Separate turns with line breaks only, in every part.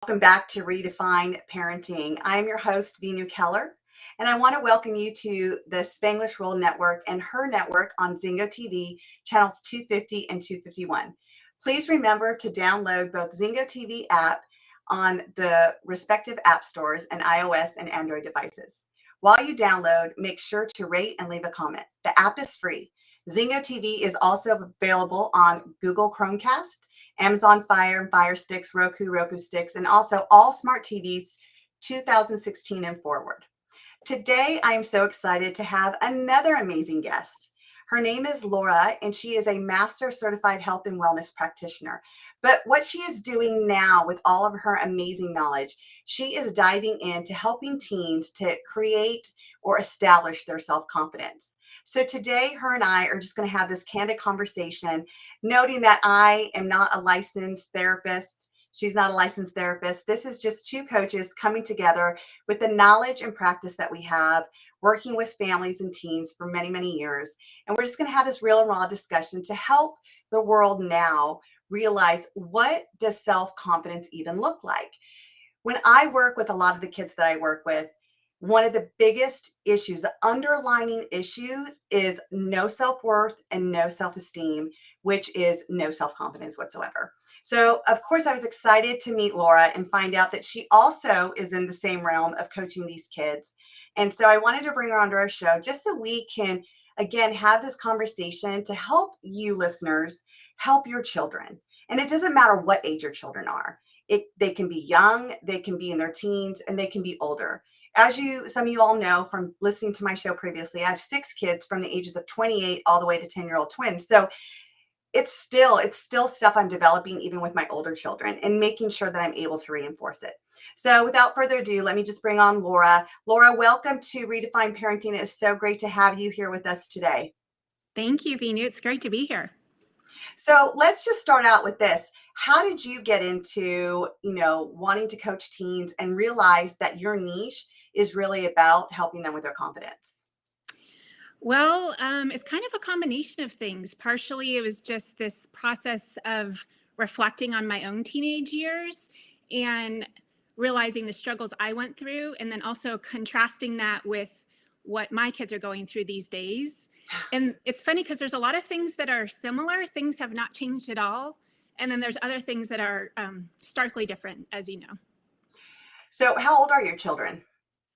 Welcome back to Redefine Parenting. I'm your host, Vinu Keller, and I want to welcome you to the Spanglish Roll Network and her network on Zingo TV, channels 250 and 251. Please remember to download both Zingo TV app on the respective app stores and iOS and Android devices. While you download, make sure to rate and leave a comment. The app is free. Zingo TV is also available on Google Chromecast, Amazon Fire and Fire Sticks, Roku Sticks, and also all smart TVs 2016 and forward. Today, I am so excited to have another amazing guest. Her name is Laura, and she is a master certified health and wellness practitioner. But what she is doing now with all of her amazing knowledge, she is diving into helping teens to create or establish their self-confidence. So today, her and I are just going to have this candid conversation, noting that I am not a licensed therapist. She's not a licensed therapist. This is just two coaches coming together with the knowledge and practice that we have working with families and teens for many, many years. And we're just going to have this real and raw discussion to help the world now realize, what does self-confidence even look like? When I work with a lot of the kids that I work with, one of the biggest issues, the underlining issues, is no self-worth and no self-esteem, which is no self-confidence whatsoever. So, of course, I was excited to meet Laura and find out that she also is in the same realm of coaching these kids. And so I wanted to bring her onto our show just so we can, again, have this conversation to help you listeners help your children. And it doesn't matter what age your children are. They can be young, they can be in their teens, and they can be older. As some of you all know from listening to my show previously, I have 6 kids from the ages of 28 all the way to 10-year-old twins. So it's still stuff I'm developing even with my older children and making sure that I'm able to reinforce it. So without further ado, let me just bring on Laura. Laura, welcome to Redefine Parenting. It is so great to have you here with us today.
Thank you, Vinu. It's great to be here.
So let's just start out with this. How did you get into, wanting to coach teens and realize that your niche is really about helping them with their confidence?
Well, it's kind of a combination of things. Partially, it was just this process of reflecting on my own teenage years and realizing the struggles I went through, and then also contrasting that with what my kids are going through these days. And it's funny because there's a lot of things that are similar. Things have not changed at all. And then there's other things that are starkly different, as you know.
So how old are your children?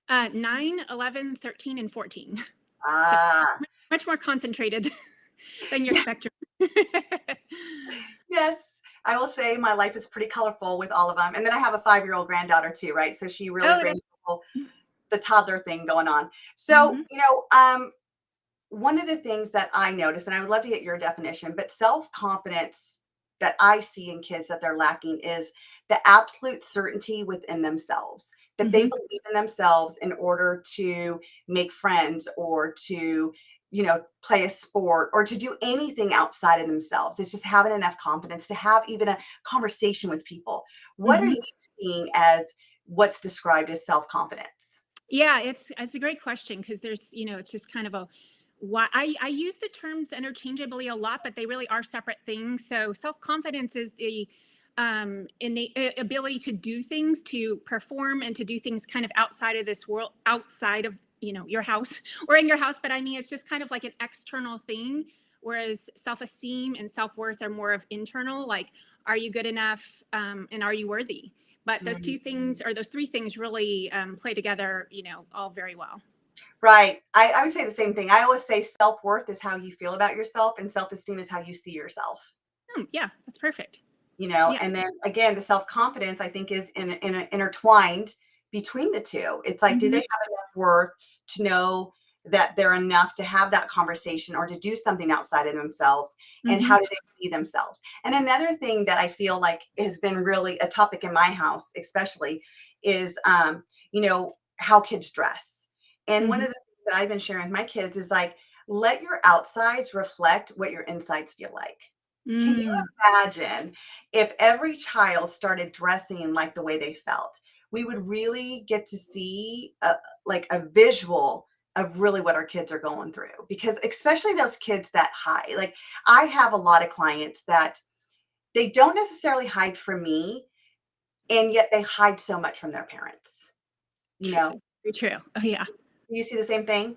9, 11, 13, and 14. So
Ah,
much more concentrated than your spectrum.
yes. I will say my life is pretty colorful with all of them. And then I have a 5-year-old granddaughter too, right? So she really
Oh, it is.
brings the toddler thing going on. So,
Mhm.
one of the things that I notice, and I would love to get your definition, but self-confidence that I see in kids that they're lacking is the absolute certainty within themselves, that they
Mhm.
believe in themselves in order to make friends or to, play a sport or to do anything outside of themselves. It's just having enough confidence to have even a conversation with people. What are
Mhm.
you seeing as what's described as self-confidence?
Yeah, it's a great question because there's, it's just kind of a why I use the terms interchangeably a lot, but they really are separate things. So self-confidence is the innate ability to do things, to perform, and to do things kind of outside of this world, outside of, your house or in your house. But I mean, it's just kind of like an external thing, whereas self-esteem and self-worth are more of internal, like, are you good enough, and are you worthy? But those two things, or those three things, really play together, all very well.
Right. I would say the same thing. I always say self-worth is how you feel about yourself and self-esteem is how you see yourself.
Yeah, that's perfect. Yeah.
And then again, the self-confidence I think is intertwined between the two. It's like, do they
Hmm.
have enough worth to know that they're enough to have that conversation or to do something outside of themselves? And
Hmm.
how do they see themselves? And another thing that I feel like has been really a topic in my house, especially, is, how kids dress. And one
Hmm.
of the things that I've been sharing with my kids is like, let your outsides reflect what your insides feel like. Can you
Mm.
imagine if every child started dressing like the way they felt? We would really get to see a visual of really what our kids are going through, because especially those kids that hide. Like, I have a lot of clients that they don't necessarily hide from me. and yet they hide so much from their parents. You
True.
know,
Very true. Oh yeah.
you see the same thing?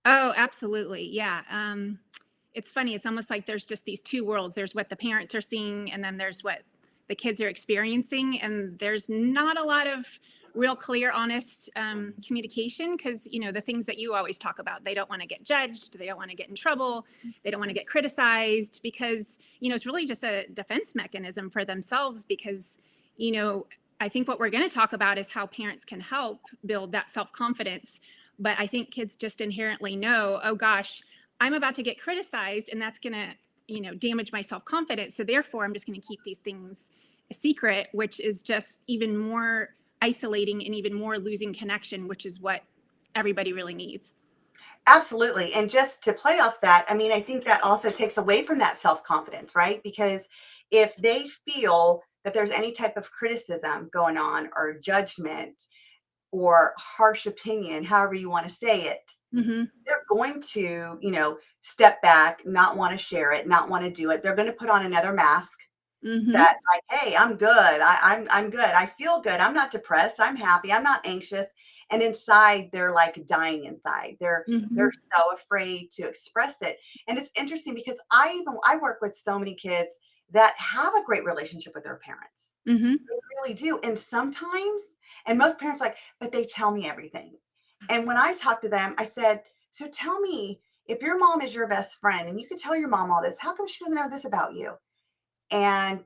Oh, absolutely. Yeah. It's funny. It's almost like there's just these two worlds. There's what the parents are seeing, and then there's what the kids are experiencing. And there's not a lot of real clear, honest communication because, the things that you always talk about, they don't want to get judged. They don't want to get in trouble. They don't want to get criticized because, it's really just a defense mechanism for themselves because, I think what we're going to talk about is how parents can help build that self confidence, but I think kids just inherently know, oh gosh, I'm about to get criticized and that's going to, damage my self-confidence. So therefore, I'm just going to keep these things a secret, which is just even more isolating and even more losing connection, which is what everybody really needs.
Absolutely. And just to play off that, I mean, I think that also takes away from that self confidence, right? Because if they feel that there's any type of criticism going on or judgment or harsh opinion, however you want to say it,
Mm-hmm.
they're going to, step back, not want to share it, not want to do it. They're going to put on another mask
Mm-hmm.
that like, hey, I'm good. I'm good. I feel good. I'm not depressed. I'm happy. I'm not anxious. And inside, they're like dying inside. They're
Mm-hmm.
so afraid to express it. And it's interesting because I work with so many kids that have a great relationship with their parents.
Mm-hmm.
They really do. And sometimes, and most parents are like, but they tell me everything. And when I talk to them, I said, so tell me, if your mom is your best friend and you could tell your mom all this, how come she doesn't know this about you? And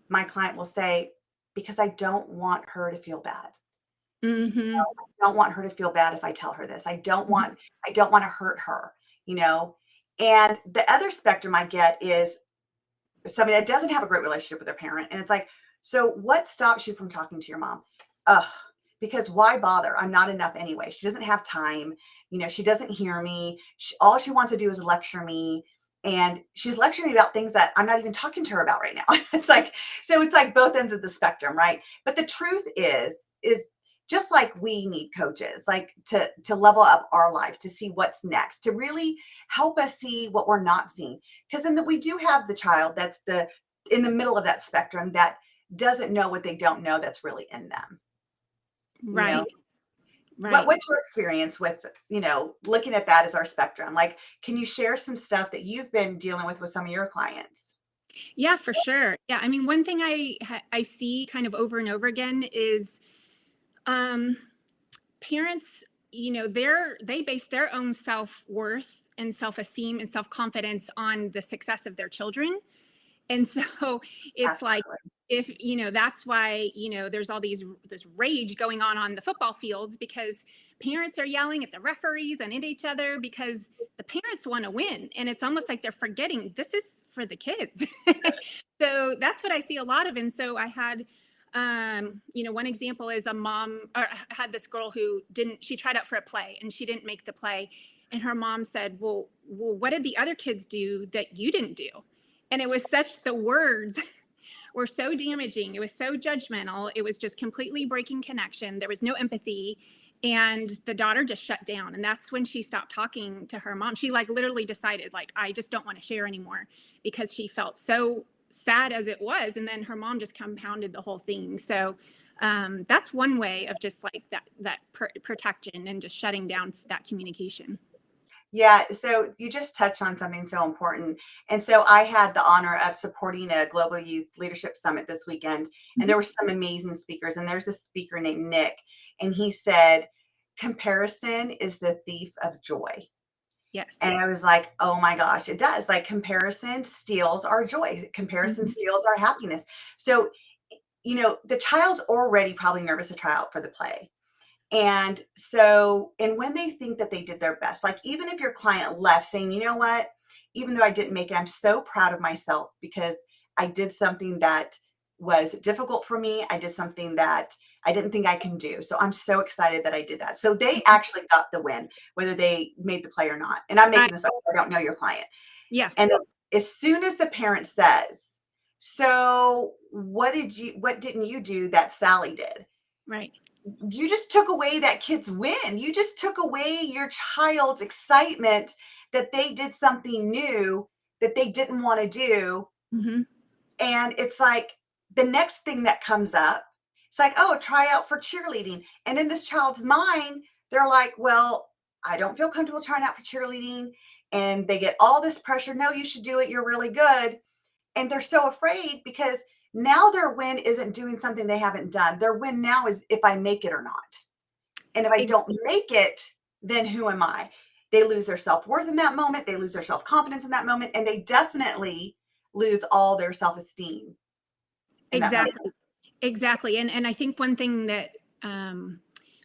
my client will say, because I don't want her to feel bad.
Mm-hmm.
I don't want her to feel bad if I tell her this. I don't want to hurt her, you know. And the other spectrum I get is somebody that doesn't have a great relationship with their parent. And it's like, so what stops you from talking to your mom? Ugh, because why bother? I'm not enough anyway. She doesn't have time. She doesn't hear me. All she wants to do is lecture me. And she's lecturing me about things that I'm not even talking to her about right now. It's like, so it's like both ends of the spectrum, right? But the truth is just like we need coaches, like to level up our life, to see what's next, to really help us see what we're not seeing. Because then we do have the child that's in the middle of that spectrum that doesn't know what they don't know that's really in them. You know,
Right. Right.
what's your experience with, looking at that as our spectrum? Like, can you share some stuff that you've been dealing with some of your clients?
Yeah, for sure. Yeah. I mean, one thing I see kind of over and over again is um parents, they base their own self-worth and self-esteem and self-confidence on the success of their children. And so it's like,
Absolutely.
if, that's why, there's all this rage going on the football fields because parents are yelling at the referees and at each other because the parents want to win. And it's almost like they're forgetting this is for the kids. So that's what I see a lot of. And so I had, one example is a mom had this girl who she tried out for a play and she didn't make the play. And her mom said, well, what did the other kids do that you didn't do? And it was the words were so damaging. It was so judgmental. It was just completely breaking connection. There was no empathy. And the daughter just shut down. And that's when she stopped talking to her mom. She like literally decided, like, I just don't want to share anymore because she felt so sad as it was. And then her mom just compounded the whole thing. So that's one way of just like that protection and just shutting down that communication.
Yeah, so you just touched on something so important. And so I had the honor of supporting a Global Youth Leadership Summit this weekend, and there
Mhm.
were some amazing speakers. And there's a speaker named Nick, and he said, comparison is the thief of joy.
Yes.
And I was like, oh my gosh, it does. Like comparison steals our joy, comparison
Mhm.
steals our happiness. So, the child's already probably nervous to try out for the play. And when they think that they did their best, like even if your client left saying, you know what, even though I didn't make it, I'm so proud of myself because I did something that was difficult for me. I did something that I didn't think I can do. So I'm so excited that I did that. So they
Mhm.
actually got the win, whether they made the play or not. And I'm
I,
making this up. I don't know your client.
yeah.
And as soon as the parent says, so what didn't you do that Sally did?
Right.
You just took away that kid's win. You just took away your child's excitement that they did something new that they didn't want to do.
Hmm.
And it's like the next thing that comes up. It's like, oh, try out for cheerleading. And in this child's mind, they're like, well, I don't feel comfortable trying out for cheerleading. And they get all this pressure. No, you should do it. You're really good. And they're so afraid because now their win isn't doing something they haven't done. Their win now is if I make it or not. And if I don't make it, then who am I? They lose their self-worth in that moment. They lose their self-confidence in that moment. And they definitely lose all their self-esteem in that moment.
Exactly. And I think one thing that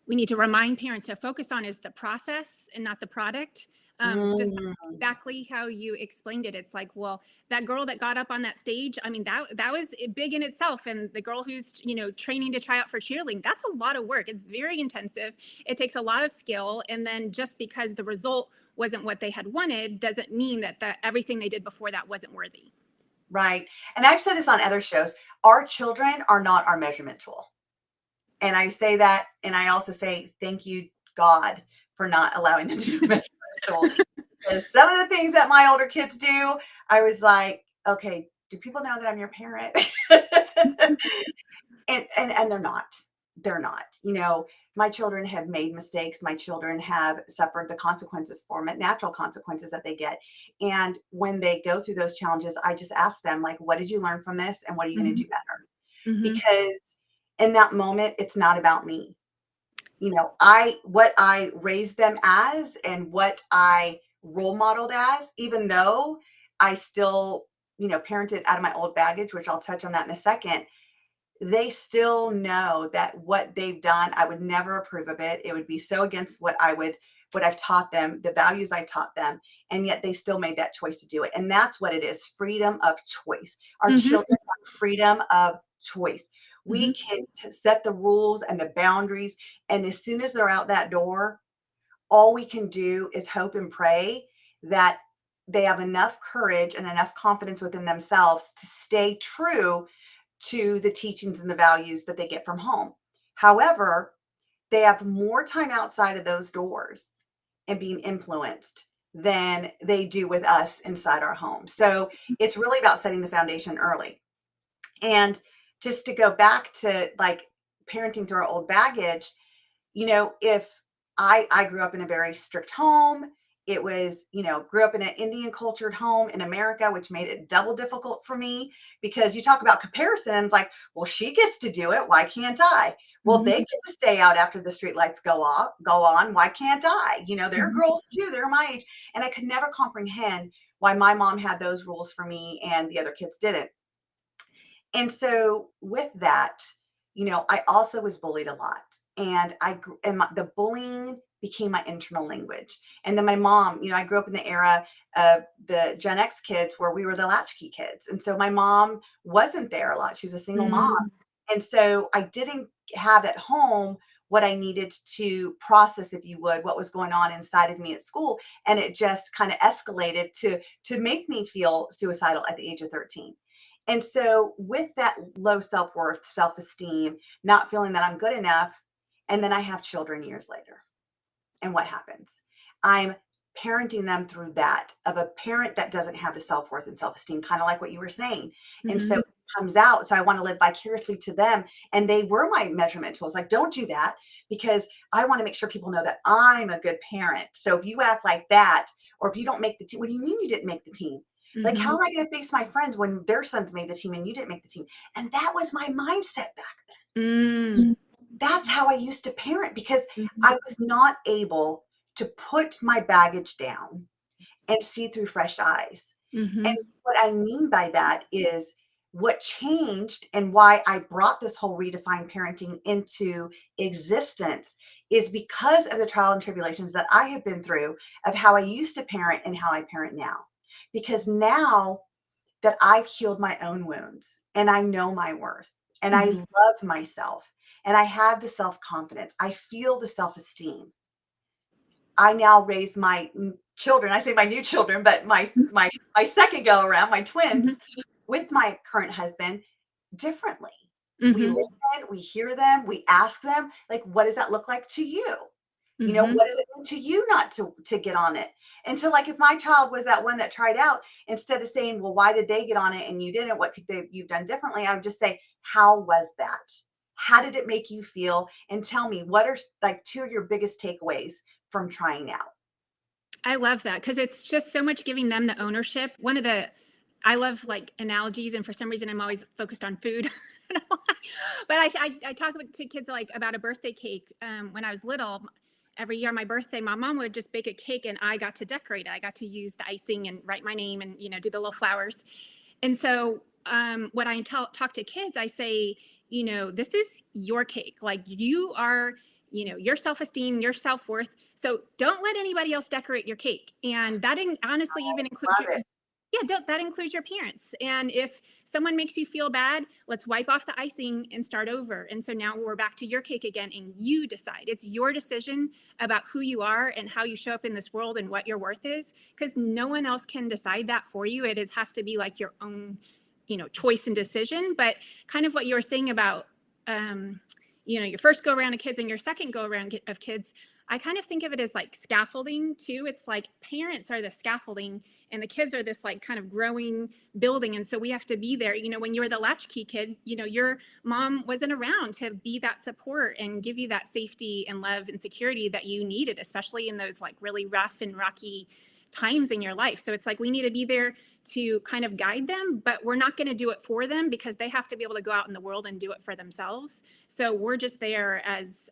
we need to remind parents to focus on is the process and not the product. Just
Mm,
exactly how you explained it. It's like, well, that girl that got up on that stage, I mean, that was big in itself. And the girl who's, training to try out for cheerleading, that's a lot of work. It's very intensive. It takes a lot of skill. And then just because the result wasn't what they had wanted doesn't mean that everything they did before that wasn't worthy.
right. And I've said this on other shows. Our children are not our measurement tool. And I say that, and I also say, thank you, God, for not allowing them to do measurement tool. Because some of the things that my older kids do, I was like, okay, do people know that I'm your parent? and they're not. They're not. My children have made mistakes. My children have suffered the consequences for it, natural consequences that they get. And when they go through those challenges, I just ask them, like, what did you learn from this? And what are you going to do better? Because in that moment, it's not about me. What I raised them as and what I role modeled as, even though I still, parented out of my old baggage, which I'll touch on that in a second, they still know that what they've done, I would never approve of it. It would be so against what I've taught them, the values I taught them. And yet they still made that choice to do it. And that's what it is. Freedom of choice. Our children have freedom of choice. We can set the rules and the boundaries. And as soon as they're out that door, all we can do is hope and pray that they have enough courage and enough confidence within themselves to stay true to the teachings and the values that they get from home. However, they have more time outside of those doors and being influenced than they do with us inside our home. So it's really about setting the foundation early. And just to go back to like parenting through our old baggage, if I grew up in a very strict home, it was, grew up in an Indian cultured home in America, which made it double difficult for me because you talk about comparison and like, well, she gets to do it. Why can't I? Well, they get to stay out after the street lights go on. Why can't I? They're girls too. They're my age. And I could never comprehend why my mom had those rules for me and the other kids didn't. And so with that, I also was bullied a lot. And the bullying became my internal language. And then my mom, I grew up in the era of the Gen X kids where we were the latchkey kids. And so my mom wasn't there a lot. She was a single mom. And so I didn't have at home what I needed to process, if you would, what was going on inside of me at school. And it just kind of escalated to make me feel suicidal at the age of 13. And so with that low self-worth, self-esteem, not feeling that I'm good enough, and then I have children years later. And what happens? I'm parenting them through that of a parent that doesn't have the self-worth and self-esteem, kind of like what you were saying. And so it comes out. So I want to live vicariously to them. And they were my measurement tools. Like, don't do that because I want to make sure people know that I'm a good parent. So if you act like that, or if you don't make the team, what do you mean you didn't make the team? Like, how am I going to face my friends when their sons made the team and you didn't make the team? And that was my mindset back then. That's how I used to parent because I was not able to put my baggage down and see through fresh eyes. And what I mean by that is what changed and why I brought this whole Redefine Parenting into existence is because of the trial and tribulations that I have been through of how I used to parent and how I parent now. Because now that I've healed my own wounds and I know my worth and I love myself and I have the self-confidence, I feel the self-esteem. I now raise my children, I say my new children, but my second go around, my twins, with my current husband differently. We listen, we hear them, we ask them, like, what does that look like to you? What does it mean to you not to get on it? And so, like, if my child was that one that tried out, instead of saying, well, why did they get on it and you didn't? What could you've done differently? I would just say, how was that? How did it make you feel? And tell me, what are like two of your biggest takeaways from trying out?
I love that because it's just so much giving them the ownership. I love like analogies, and for some reason, I'm always focused on food. I don't know why. But I talk to kids like about a birthday cake. When I was little, every year on my birthday, my mom would just bake a cake, and I got to decorate it. I got to use the icing and write my name, and do the little flowers. And so, when I talk to kids, I say, this is your cake. Like you are, your self-esteem, your self-worth. So don't let anybody else decorate your cake. And that honestly even includes
Love it.
yeah, that includes your parents. And if someone makes you feel bad, let's wipe off the icing and start over. And so now we're back to your cake again, and you decide. It's your decision about who you are and how you show up in this world and what your worth is, because no one else can decide that for you. Has to be like your own, choice and decision. But kind of what you were saying about, your first go around of kids and your second go around of kids, I kind of think of it as like scaffolding too. It's like parents are the scaffolding and the kids are this like kind of growing building. And so we have to be there. When you were the latchkey kid, your mom wasn't around to be that support and give you that safety and love and security that you needed, especially in those like really rough and rocky times in your life. So it's like we need to be there to kind of guide them, but we're not going to do it for them because they have to be able to go out in the world and do it for themselves. So we're just there as,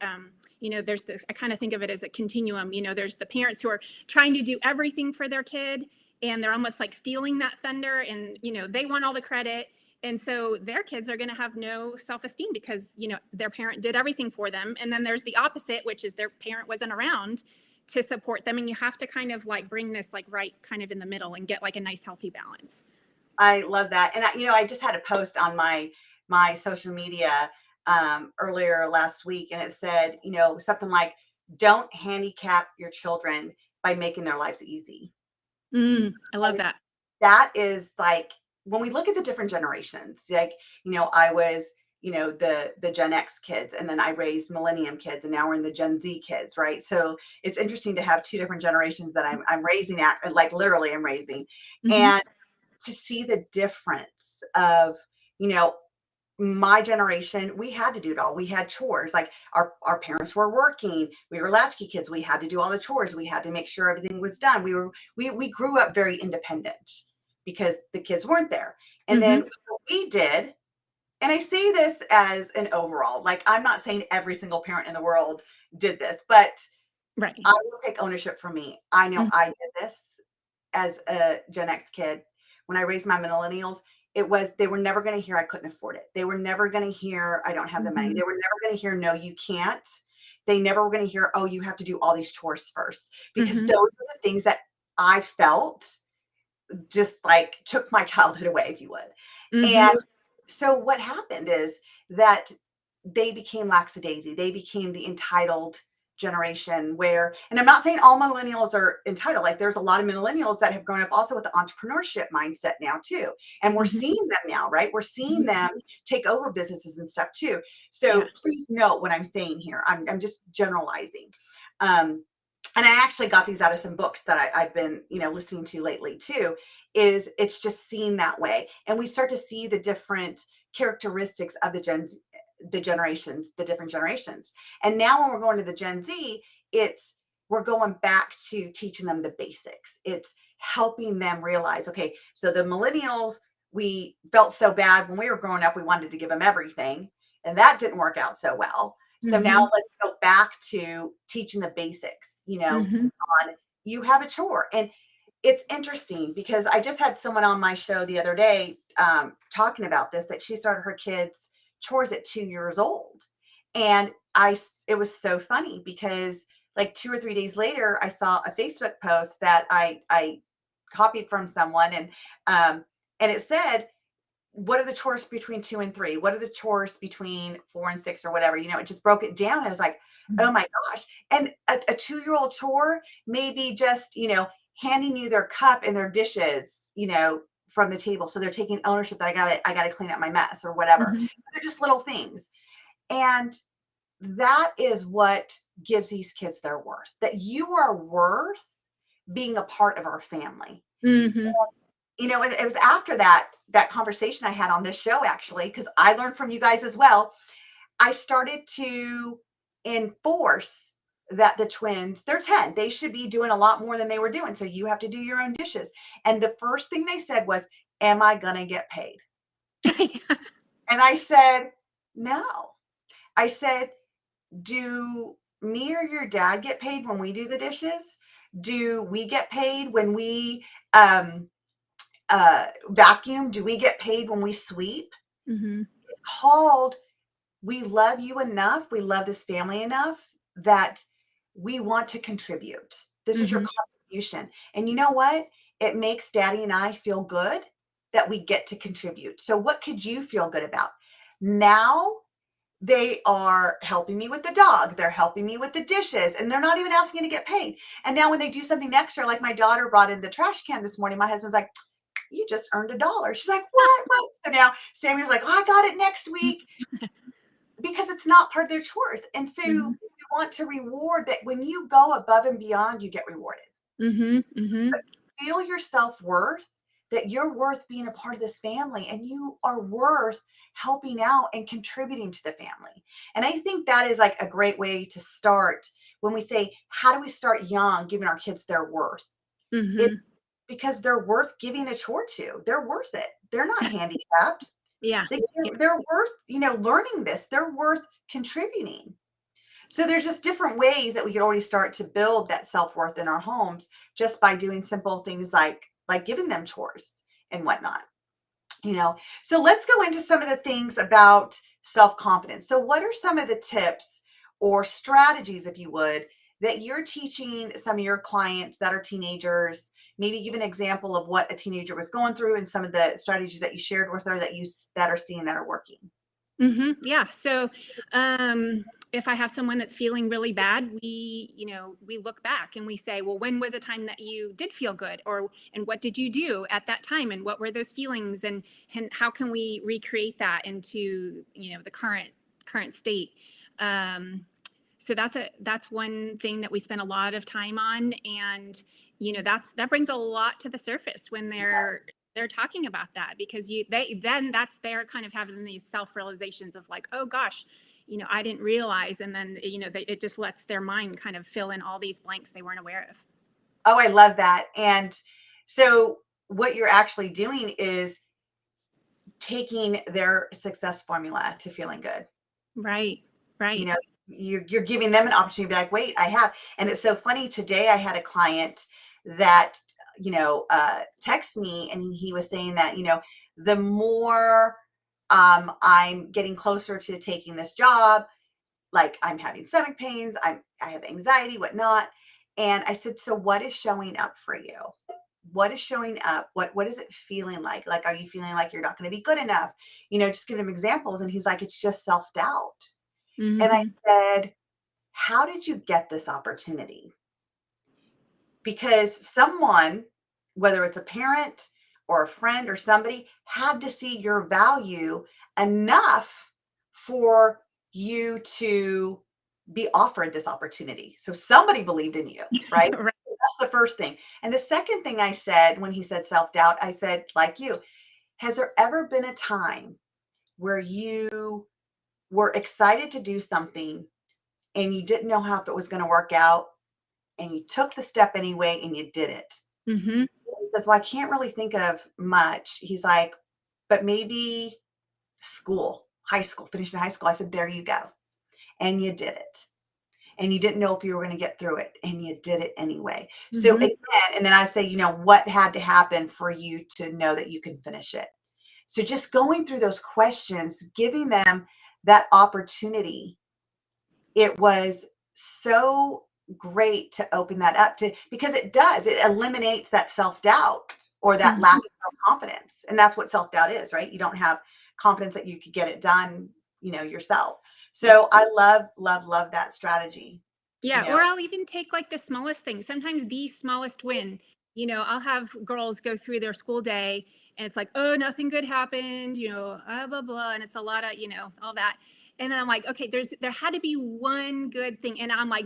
there's this, I kind of think of it as a continuum. There's the parents who are trying to do everything for their kid, and they're almost like stealing that thunder, and, they want all the credit. And so their kids are going to have no self-esteem because, their parent did everything for them. And then there's the opposite, which is their parent wasn't around to support them. And you have to kind of like bring this like right kind of in the middle and get like a nice healthy balance.
I love that. And I just had a post on my social media earlier last week, and it said, something like, "Don't handicap your children by making their lives easy."
I love that.
That is like when we look at the different generations, like, I was, the Gen X kids, and then I raised millennium kids, and now we're in the Gen Z kids, right? So it's interesting to have two different generations that I'm raising at, like literally I'm raising,
Mm-hmm.
and to see the difference of, you know, my generation, we had to do it all. We had chores. Like our parents were working. We were latchkey kids. We had to do all the chores. We had to make sure everything was done. We grew up very independent because the kids weren't there. And then
Mm-hmm.
what we did, and I say this as an overall, like I'm not saying every single parent in the world did this, but
Right.
I will take ownership for me. I know
Mm-hmm.
I did this as a Gen X kid. When I raised my millennials, they were never going to hear I couldn't afford it. They were never going to hear I don't have the money.
Mm-hmm.
They were never going to hear no, you can't. They never were going to hear, oh, you have to do all these chores first, because
Mm-hmm.
those are the things that I felt just like took my childhood away, if you would.
Mm-hmm.
And so what happened is that they became lackadaisy. They became the entitled generation where, and I'm not saying all millennials are entitled. Like there's a lot of millennials that have grown up also with the entrepreneurship mindset now too. And we're
Mm-hmm.
seeing them now, right? We're seeing
Mm-hmm.
them take over businesses and stuff too.
Yeah.
So please note what I'm saying here. I'm just generalizing. Um, and I actually got these out of some books that I've been, listening to lately too, is it's just seen that way. And we start to see the different characteristics of the generations, the different generations. And now when we're going to the Gen Z, we're going back to teaching them the basics. It's helping them realize, okay, so the millennials, we felt so bad when we were growing up, we wanted to give them everything. And that didn't work out so well. So now
Mm-hmm.
let's go back to teaching the basics,
Mm-hmm.
on you have a chore. And it's interesting because I just had someone on my show the other day talking about this, that she started her kids chores at 2 years old. And it was so funny because like 2 or 3 days later, I saw a Facebook post that I copied from someone, and it said, what are the chores between 2 and 3? What are the chores between 4 and 6 or whatever? It just broke it down. I was like, oh my gosh. And a 2-year-old chore may be just, handing you their cup and their dishes, from the table. So they're taking ownership that I gotta clean up my mess or whatever.
Mm-hmm.
So they're just little things. And that is what gives these kids their worth, that you are worth being a part of our family.
Mm-hmm.
And it was after that conversation I had on this show, actually, because I learned from you guys as well. I started to enforce that the twins, they're 10, they should be doing a lot more than they were doing. So you have to do your own dishes. And the first thing they said was, am I going to get paid?
Yeah.
And I said, no. I said, do me or your dad get paid when we do the dishes? Do we get paid when we um, vacuum? Do we get paid when we sweep?
Mm-hmm.
It's called, we love you enough, we love this family enough that we want to contribute. This is your
Mm-hmm.
contribution. And you know what? It makes daddy and I feel good that we get to contribute. So, what could you feel good about? Now they are helping me with the dog, they're helping me with the dishes, and they're not even asking to get paid. And now, when they do something extra, like my daughter brought in the trash can this morning, my husband's like, you just earned $1. She's like, what? What? So now Samuel's like, oh, I got it next week because it's not part of their chores. And so
Mm-hmm.
we want to reward that. When you go above and beyond, you get rewarded.
Mm-hmm. Mm-hmm.
But feel your self-worth, that you're worth being a part of this family and you are worth helping out and contributing to the family. And I think that is like a great way to start when we say, how do we start young, giving our kids their worth?
Mm-hmm.
It's because they're worth giving a chore to. They're worth it. They're not handicapped.
Yeah.
They,
Yeah.
they're worth, learning this. They're worth contributing. So there's just different ways that we could already start to build that self-worth in our homes just by doing simple things like giving them chores and whatnot. So let's go into some of the things about self-confidence. So what are some of the tips or strategies, if you would, that you're teaching some of your clients that are teenagers? Maybe give an example of what a teenager was going through and some of the strategies that you shared with her that are seeing that are working.
Mm-hmm. Yeah. So, if I have someone that's feeling really bad, we look back and we say, well, when was a time that you did feel good, and what did you do at that time, and what were those feelings, and how can we recreate that into, the current state. So that's one thing that we spend a lot of time on, and that brings a lot to the surface when they're talking about that, because that's they're kind of having these self realizations of like, oh gosh, I didn't realize, and then it just lets their mind kind of fill in all these blanks they weren't aware of.
Oh, I love that. And so what you're actually doing is taking their success formula to feeling good.
Right.
You
Right.
know, you're giving them an opportunity to be like, wait, I have. And it's so funny. Today I had a client that, text me, and he was saying that, the more I'm getting closer to taking this job, like I'm having stomach pains, I have anxiety, whatnot. And I said, so what is showing up for you? What is showing up? What is it feeling like? Like, are you feeling like you're not going to be good enough? Just give him examples. And he's like, it's just self-doubt. And I
Mm-hmm.
said, how did you get this opportunity? Because someone, whether it's a parent or a friend or somebody, had to see your value enough for you to be offered this opportunity. So somebody believed in you, right?
Right.
That's the first thing. And the second thing I said when he said self doubt, I said, like you, has there ever been a time where you were excited to do something and you didn't know how if it was going to work out, and you took the step anyway and you did it?
Mm-hmm.
He says, well, I can't really think of much. He's like, but maybe high school, finishing high school. I said, there you go. And you did it. And you didn't know if you were going to get through it, and you did it anyway. So
Mm-hmm.
again, and then I say, what had to happen for you to know that you can finish it? So just going through those questions, giving them that opportunity, it was so great to open that up to, because it eliminates that self-doubt or that lack
Mm-hmm.
of self-confidence. And that's what self-doubt is, right? You don't have confidence that you could get it done, yourself. So I love that strategy. you
Yeah,
know
or I'll even take like the smallest thing. Sometimes the smallest win. I'll have girls go through their school day and it's like, oh, nothing good happened, blah blah, and it's a lot of, all that. And then I'm like, okay, there had to be one good thing. And I'm like,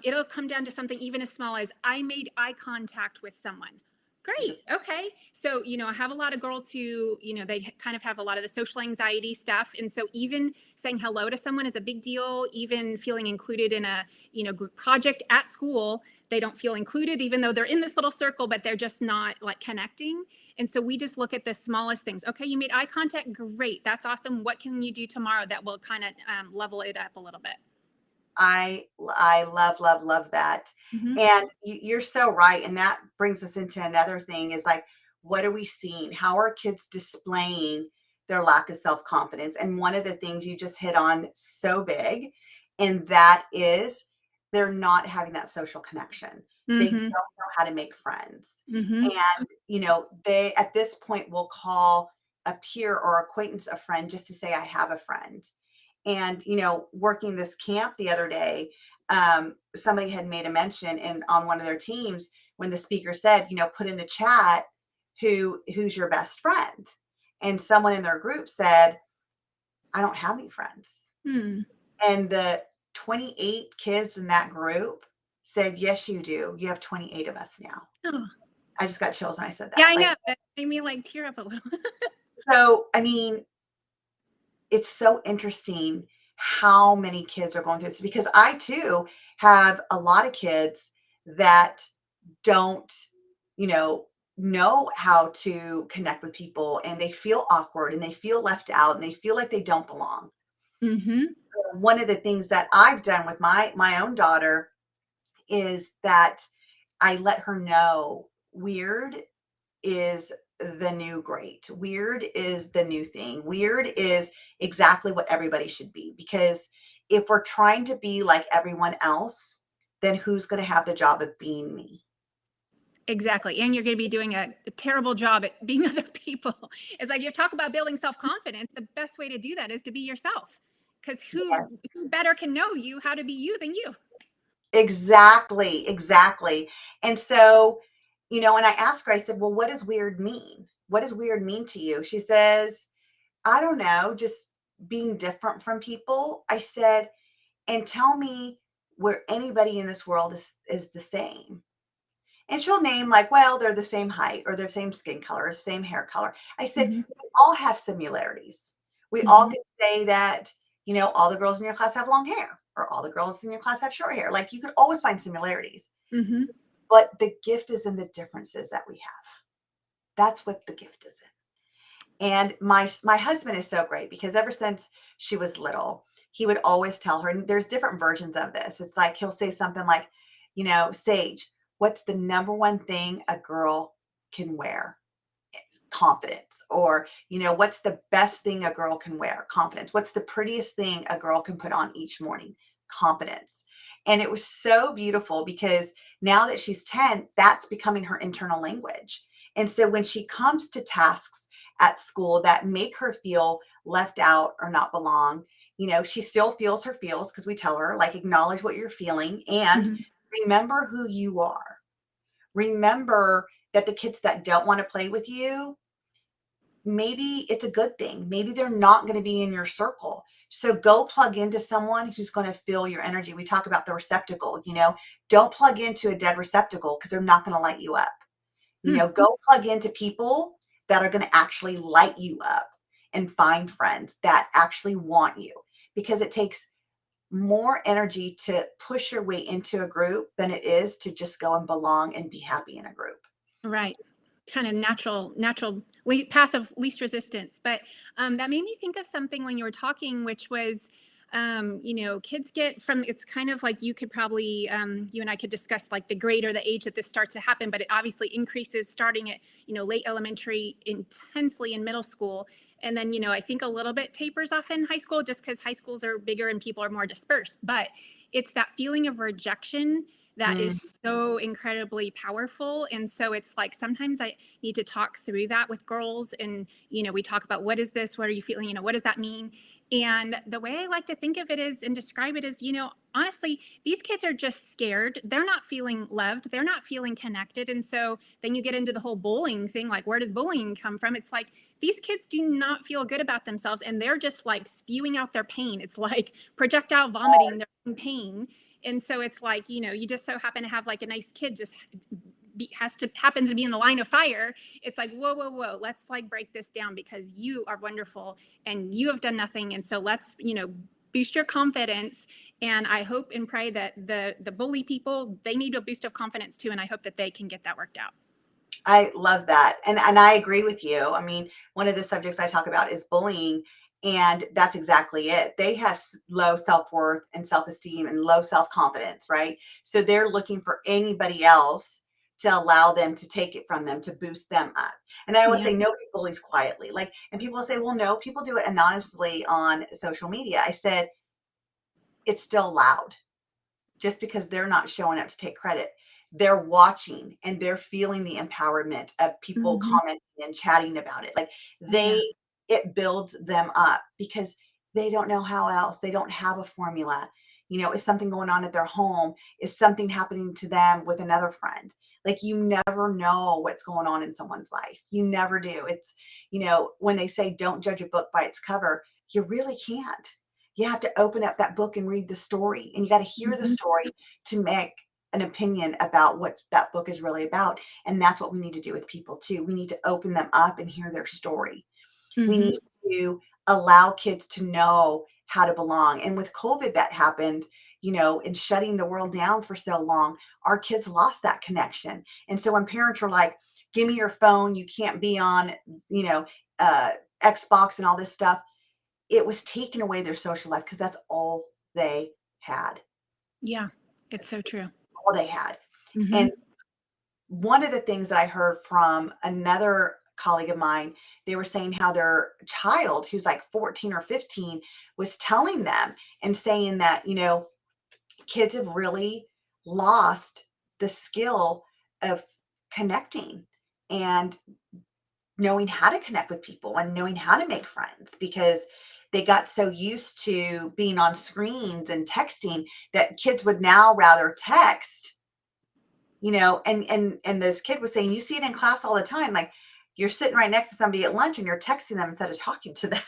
it'll come down to something even as small as I made eye contact with someone. Great.
Beautiful.
Okay. So, I have a lot of girls who, they kind of have a lot of the social anxiety stuff. And so even saying hello to someone is a big deal, even feeling included in a, group project at school, they don't feel included, even though they're in this little circle, but they're just not like connecting. And so we just look at the smallest things. Okay. You made eye contact. Great. That's awesome. What can you do tomorrow that will kind of level it up a little bit?
I love, love, love that.
Hmm.
And you're so right. And that brings us into another thing is like, what are we seeing? How are kids displaying their lack of self confidence? And one of the things you just hit on so big, and that is they're not having that social connection. They don't
Hmm.
know how to make friends.
Hmm.
And, they at this point will call a peer or acquaintance a friend just to say, I have a friend. And, working this camp the other day, somebody had made a mention on one of their teams when the speaker said, put in the chat who's your best friend. And someone in their group said, I don't have any friends.
Hmm.
And the 28 kids in that group said, yes, you do. You have 28 of us now.
Oh,
I just got chills when I said
yeah,
that.
I
Like,
know. That made me like tear up a little.
so, I mean, it's so interesting how many kids are going through this because I too have a lot of kids that don't, you know how to connect with people and they feel awkward and they feel left out and they feel like they don't belong.
Hmm.
One of the things that I've done with my own daughter is that I let her know weird is the new great. Weird is the new thing. Weird is exactly what everybody should be. Because if we're trying to be like everyone else, then who's going to have the job of being me?
Exactly. And you're going to be doing a terrible job at being other people. It's like you talk about building self-confidence. The best way to do that is to be yourself. Because
Yes,
who better can know you how to be you than you?
exactly. Exactly. And so, and I asked her, I said, well, what does weird mean? What does weird mean to you? She says, I don't know, just being different from people. I said, and tell me where anybody in this world is the same. And she'll name like, well, they're the same height or they're the same skin color or same hair color. I said,
Hmm.
we all have similarities. We all
Hmm.
could say that, all the girls in your class have long hair or all the girls in your class have short hair. Like you could always find similarities.
Hmm.
But the gift is in the differences that we have. That's what the gift is in. And my husband is so great because ever since she was little, he would always tell her, and there's different versions of this. It's like he'll say something like, Sage, what's the number one thing a girl can wear? It's confidence. Or, what's the best thing a girl can wear? Confidence. What's the prettiest thing a girl can put on each morning? Confidence. And it was so beautiful because now that she's 10, that's becoming her internal language. And so when she comes to tasks at school that make her feel left out or not belong, she still feels her feels because we tell her, like, acknowledge what you're feeling and
Hmm.
remember who you are. Remember that the kids that don't want to play with you, maybe it's a good thing. Maybe they're not going to be in your circle. So go plug into someone who's going to fill your energy. We talk about the receptacle, don't plug into a dead receptacle because they're not going to light you up. Go plug into people that are going to actually light you up and find friends that actually want you because it takes more energy to push your way into a group than it is to just go and belong and be happy in a group.
Right. Kind of natural path of least resistance. But that made me think of something when you were talking, which was, kids get from, it's kind of like you could probably, you and I could discuss like the grade or the age that this starts to happen, but it obviously increases starting at, late elementary, intensely in middle school. And then, I think a little bit tapers off in high school just because high schools are bigger and people are more dispersed. But it's that feeling of rejection that
Mm,
is so incredibly powerful. And so it's like sometimes I need to talk through that with girls. And, we talk about what is this? What are you feeling? What does that mean? And the way I like to think of it is and describe it is, honestly, these kids are just scared. They're not feeling loved. They're not feeling connected. And so then you get into the whole bullying thing like, where does bullying come from? It's like, these kids do not feel good about themselves and they're just like spewing out their pain. It's like projectile vomiting their own pain. And so it's like, you just so happen to have like a nice kid just has to happens to be in the line of fire, it's like, whoa, whoa, whoa, let's like break this down because you are wonderful and you have done nothing. And so let's, boost your confidence. And I hope and pray that the bully people, they need a boost of confidence too. And I hope that they can get that worked out.
I love that. And I agree with you. I mean, one of the subjects I talk about is bullying. And that's exactly it. They have low self-worth and self-esteem and low self-confidence, right? So they're looking for anybody else to allow them to take it from them, to boost them up. And I always
Yeah.
say nobody bullies quietly. And people say, well, no, people do it anonymously on social media. I said, it's still loud just because they're not showing up to take credit. They're watching and they're feeling the empowerment of people
Mm-hmm.
commenting and chatting about it.
Yeah.
It builds them up because they don't know how else. They don't have a formula. Is something going on at their home? Is something happening to them with another friend? You never know what's going on in someone's life. You never do. It's, when they say don't judge a book by its cover, you really can't. You have to open up that book and read the story, and you got to hear the
Mm-hmm.
story to make an opinion about what that book is really about. And that's what we need to do with people too. We need to open them up and hear their story. We
Mm-hmm.
need to allow kids to know how to belong. And with COVID that happened, and shutting the world down for so long, our kids lost that connection. And so when parents were like, give me your phone, you can't be on, you know, uh, Xbox and all this stuff, it was taking away their social life because that's all they had.
Yeah. It's so true.
All they had.
Mm-hmm.
And one of the things that I heard from another colleague of mine, they were saying how their child, who's like 14 or 15, was telling them and saying that, kids have really lost the skill of connecting and knowing how to connect with people and knowing how to make friends because they got so used to being on screens and texting that kids would now rather text, and this kid was saying, you see it in class all the time. Like you're sitting right next to somebody at lunch and you're texting them instead of talking to them.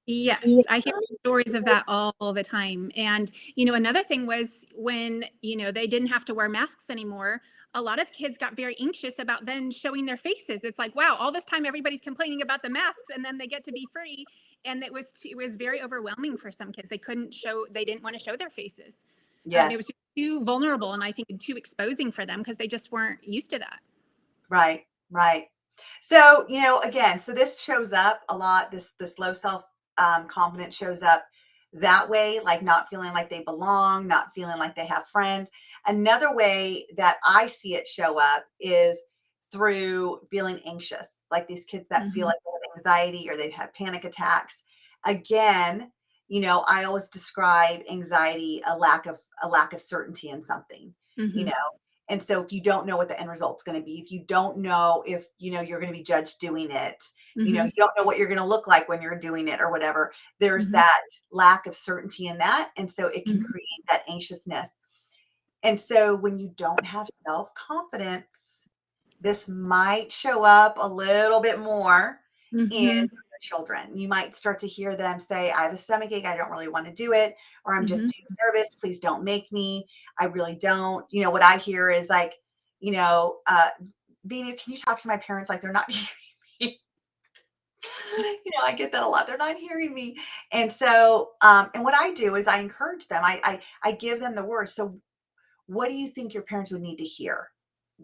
Yes, I hear stories of that all the time. And, another thing was when, they didn't have to wear masks anymore, a lot of kids got very anxious about then showing their faces. It's like, wow, all this time everybody's complaining about the masks and then they get to be free. And it was very overwhelming for some kids. They didn't want to show their faces. It was
Yes.
just too vulnerable and I think too exposing for them because they just weren't used to that.
Right. Right. So, again, so this shows up a lot. This low self confidence shows up that way, like not feeling like they belong, not feeling like they have friends. Another way that I see it show up is through feeling anxious, like these kids that feel
Mm-hmm.
like they have anxiety or they've had panic attacks. Again, I always describe anxiety a lack of certainty in something, you
Mm-hmm.
know. And so if you don't know what the end result's going to be, if you don't know if, you're going to be judged doing it,
Mm-hmm.
you don't know what you're going to look like when you're doing it or whatever, there's
Mm-hmm.
that lack of certainty in that. And so it can
Mm-hmm.
create that anxiousness. And so when you don't have self-confidence, this might show up a little bit more in
Mm-hmm.
your children. You might start to hear them say, I have a stomach ache. I don't really want to do it. Or I'm just
Mm-hmm.
too nervous. Please don't make me. I really don't. What I hear is like, you know, uh, Vina, can you talk to my parents like they're not hearing me? I get that a lot. They're not hearing me. And so, and what I do is I encourage them. I give them the words. So what do you think your parents would need to hear?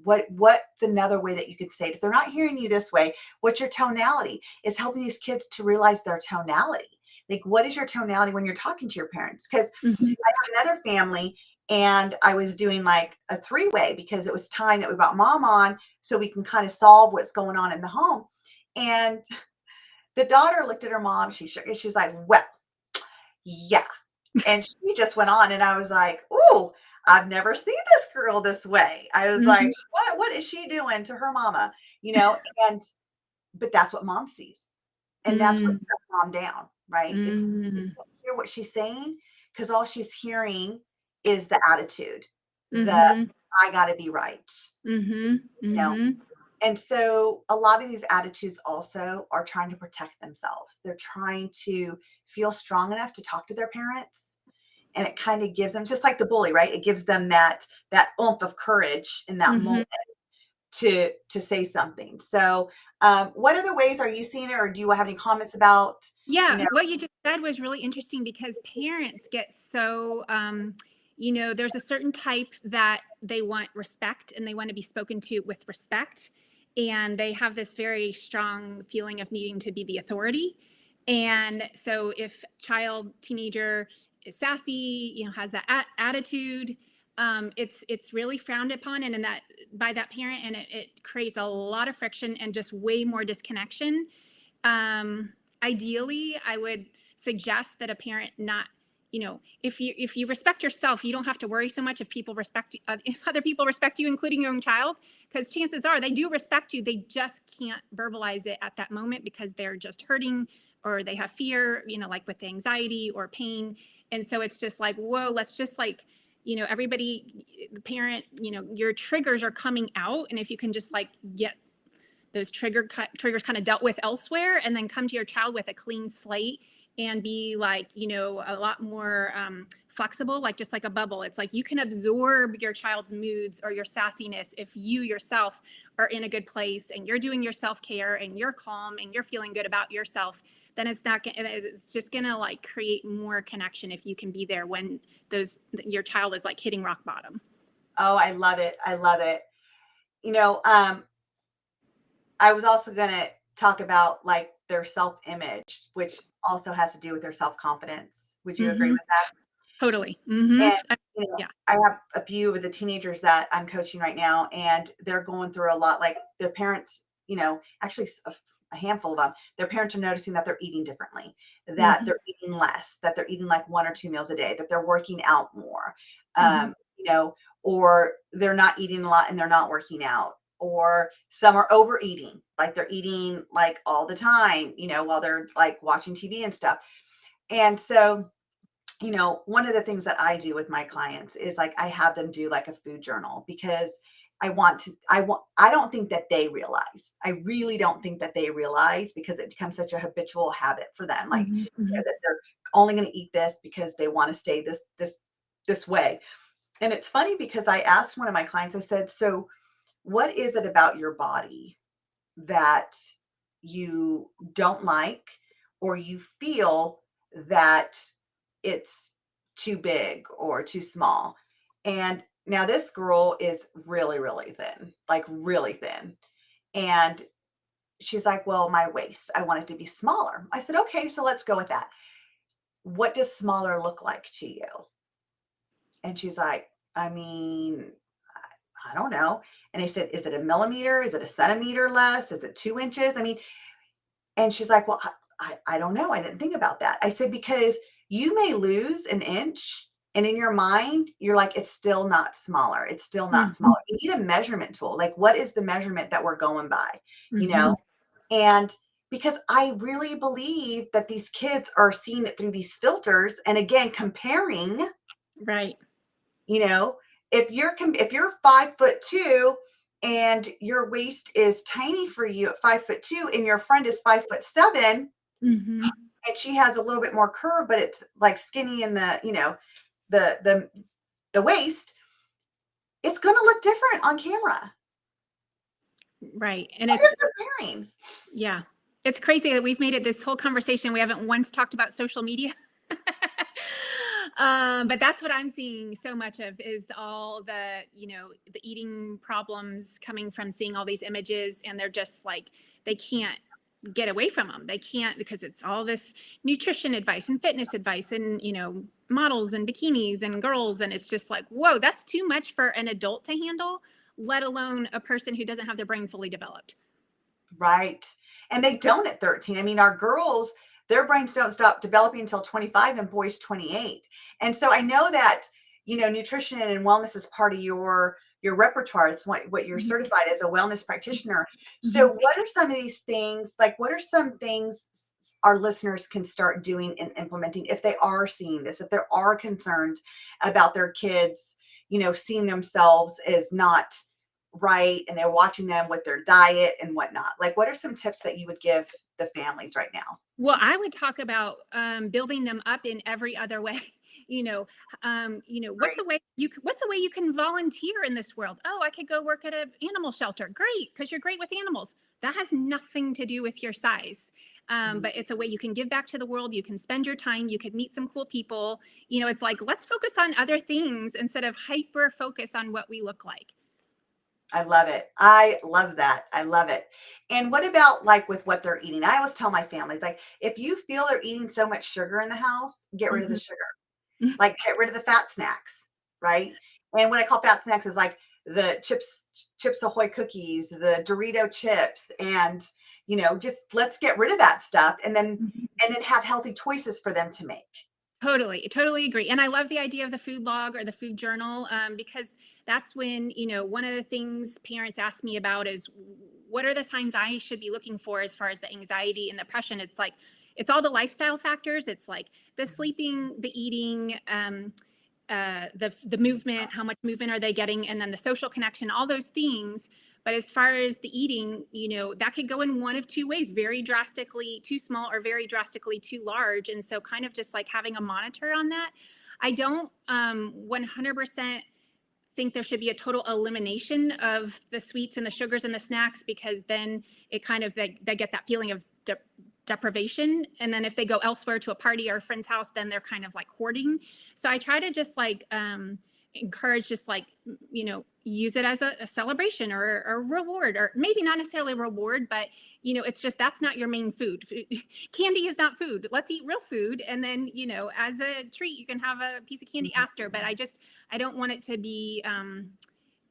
What's another way that you could say it? If they're not hearing you this way, what's your tonality? It's helping these kids to realize their tonality. Like, what is your tonality when you're talking to your parents? Because
Mm-hmm.
I have another family and I was doing like a three-way because it was time that we brought mom on so we can kind of solve what's going on in the home. And the daughter looked at her mom, she shook it, she was like, well, yeah. And she just went on, and I was like, "Ooh, I've never seen this girl this way." I was like,
Mm-hmm.
What is she doing to her mama?" And but that's what mom sees, and that's what
Mm,
shuts mom down, right? It's
mm,
hear what she's saying because all she's hearing is the attitude, the
mhm,
I gotta be right,
mhm,
you know.
mhm,
And so a lot of these attitudes also are trying to protect themselves. They're trying to feel strong enough to talk to their parents and it kind of gives them, just like the bully, right? It gives them that oomph of courage in that
Mhm.
moment to say something. So, what other ways are you seeing it, or do you have any comments about, you
Yeah,
know?
what you just said was really interesting because parents get so, there's a certain type that they want respect and they want to be spoken to with respect. And they have this very strong feeling of needing to be the authority. And so if child, teenager is sassy, has that attitude, it's really frowned upon and in that by that parent, and it creates a lot of friction and just way more disconnection. um Ideally, I would suggest that a parent not, if you respect yourself, you don't have to worry so much if people respect you, if other people respect you, including your own child, because chances are they do respect you, they just can't verbalize it at that moment because they're just hurting or they have fear, like with anxiety or pain. And so it's just like, whoa, let's just like, everybody, the parent, your triggers are coming out, and if you can just like get those triggers kind of dealt with elsewhere, and then come to your child with a clean slate and be like, a lot more flexible, like just like a bubble. It's like you can absorb your child's moods or your sassiness if you yourself are in a good place and you're doing your self-care and you're calm and you're feeling good about yourself. Then it's just gonna like create more connection if you can be there when your child is like hitting rock bottom.
Oh, I love it. I love it. You know, I was also going to talk about like their self image, which also has to do with their self confidence. Would you agree
Hmm.
with that?
Totally.
And,
Hmm. Yeah.
I have a few of the teenagers that I'm coaching right now, and they're going through a lot. Like their parents, actually a handful of them, their parents are noticing that they're eating differently, that
Hmm.
they're eating less, that they're eating like 1 or 2 meals a day, that they're working out more,
Hmm.
um, you know, or they're not eating a lot and they're not working out. Or some are overeating, like they're eating like all the time, while they're like watching TV and stuff. And so, one of the things that I do with my clients is like I have them do like a food journal, because I don't think that they realize. I really don't think that they realize, because it becomes such a habitual habit for them. Like,
Hmm. Hmm.
that they're only going to eat this because they want to stay this way. And it's funny because I asked one of my clients, I said, "So, what is it about your body that you don't like, or you feel that it's too big or too small?" And now this girl is really, really thin, like really thin. And she's like, "Well, my waist, I want it to be smaller." I said, "Okay, so let's go with that. What does smaller look like to you?" And she's like, "I mean, I don't know." And I said, "Is it a millimeter? Is it a centimeter less? Is it 2 inches? I mean," and she's like, "Well, I don't know. I didn't think about that." I said, "Because you may lose an inch, and in your mind, you're like, it's still not smaller. It's still not
Hmm.
smaller. You need a measurement tool. Like, what is the measurement that we're going by? You
Hmm.
know?" And because I really believe that these kids are seeing it through these filters, and again, comparing,
Right.
you know, if you're 5'2" and your waist is tiny for you at 5'2", and your friend is 5'7",
Hmm.
and she has a little bit more curve, but it's like skinny in the the waist, it's going to look different on camera.
Right. And
What
it's,
is comparing?
yeah, it's crazy that we've made it this whole conversation. We haven't once talked about social media. But that's what I'm seeing so much of is all the eating problems coming from seeing all these images, and they're just like, they can't get away from them. They can't, because it's all this nutrition advice and fitness advice and, models and bikinis and girls. And it's just like, whoa, that's too much for an adult to handle, let alone a person who doesn't have their brain fully developed.
Right. And they don't at 13. I mean, our girls, their brains don't stop developing until 25, and boys 28. And so I know that, nutrition and wellness is part of your repertoire. It's what you're
Mhm.
certified as a wellness practitioner. So
Mhm.
what are some of these things, like what are some things our listeners can start doing and implementing if they are seeing this, if they are concerned about their kids, seeing themselves as not right, and they're watching them with their diet and whatnot? Like, what are some tips that you would give the families right now?
Well, I would talk about building them up in every other way. What's
Right.
a way you can volunteer in this world? Oh, I could go work at an animal shelter. Great, because you're great with animals. That has nothing to do with your size.
Mhm.
But it's a way you can give back to the world. You can spend your time. You could meet some cool people. It's like, let's focus on other things instead of hyper focus on what we look like.
I love it. I love that. I love it. And what about like with what they're eating? I always tell my families, like, if you feel they're eating so much sugar in the house, get rid of the
Mhm.
sugar. Like, get rid of the fat snacks, right? And what I call fat snacks is like the Chips Ahoy cookies, the Dorito chips, and just let's get rid of that stuff, and then have healthy choices for them to make.
Totally, totally agree. And I love the idea of the food log or the food journal, because that's when, one of the things parents ask me about is what are the signs I should be looking for as far as the anxiety and depression. It's like, it's all the lifestyle factors. It's like the sleeping, the eating, the movement, how much movement are they getting, and then the social connection, all those things. But as far as the eating, that could go in one of two ways: very drastically too small or very drastically too large. And so, kind of just like having a monitor on that. I don't 100% think there should be a total elimination of the sweets and the sugars and the snacks, because then it kind of they get that feeling of deprivation, and then if they go elsewhere to a party or a friend's house, then they're kind of like hoarding. So I try to just like encourage, just like use it as a celebration or a reward, or maybe not necessarily a reward, but it's just, that's not your main food. Candy is not food. Let's eat real food, and then as a treat you can have a piece of candy
Mhm.
after. But I don't want it to be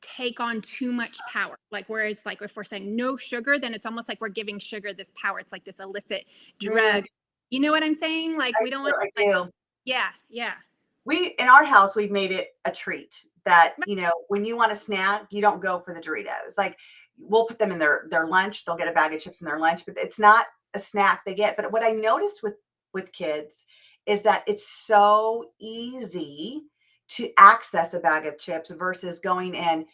take on too much power. Like, whereas like if we're saying no sugar, then it's almost like we're giving sugar this power. It's like this illicit
Mm,
drug. You know what I'm saying? Like,
I
we don't
do.
want,
I
like,
do.
yeah, yeah.
We in our house, we've made it a treat that, when you want a snack, you don't go for the Doritos. Like, we'll put them in their lunch. They'll get a bag of chips in their lunch, but it's not a snack they get. But what I noticed with kids is that it's so easy to access a bag of chips versus going and,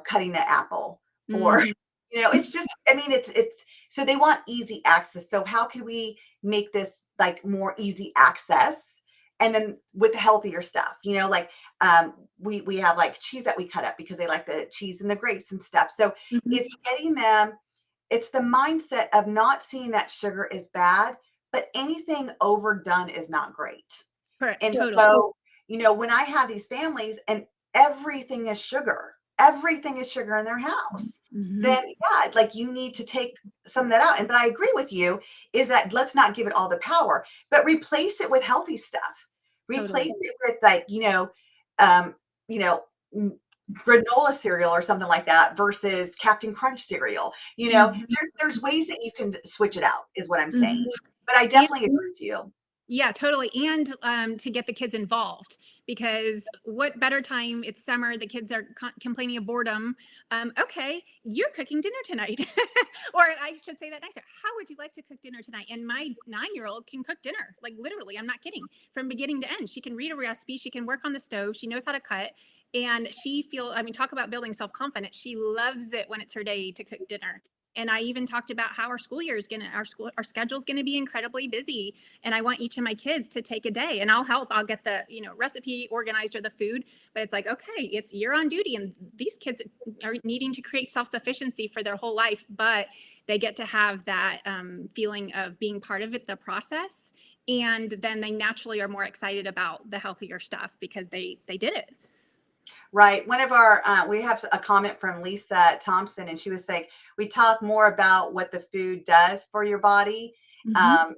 cutting the apple, or
Hmm.
it's just, I mean, it's so they want easy access. So how can we make this like more easy access? And then with the healthier stuff, like, we have like cheese that we cut up because they like the cheese and the grapes and stuff. So
Hmm.
it's getting them, it's the mindset of not seeing that sugar is bad, but anything overdone is not great.
Correct.
And
Totally.
so, when I have these families and everything is sugar in their house,
Hmm.
then yeah, like, you need to take some of that out. And but I agree with you, is that let's not give it all the power, but replace it with healthy stuff.
Totally.
Replace it with like, um, you know, n- granola cereal or something like that versus Captain Crunch cereal.
Hmm.
There's ways that you can switch it out, is what I'm saying.
Hmm.
But I
And
definitely agree with you.
yeah, totally. And to get the kids involved, because what better time? It's summer. The kids are complaining of boredom. Okay, you're cooking dinner tonight. Or I should say that nicer. How would you like to cook dinner tonight? And my 9-year-old can cook dinner. Like, literally, I'm not kidding. From beginning to end, she can read a recipe. She can work on the stove. She knows how to cut. And I mean, talk about building self confidence. She loves it when it's her day to cook dinner. And I even talked about how our schedule is gonna be incredibly busy, and I want each of my kids to take a day, and I'll help. I'll get the recipe organized or the food, but it's like, okay, you're on duty, and these kids are needing to create self-sufficiency for their whole life, but they get to have that feeling of being part of it, the process, and then they naturally are more excited about the healthier stuff because they did it.
Right. One of our, we have a comment from Lisa Thompson, and she was saying, we talk more about what the food does for your body,
Hmm.
um,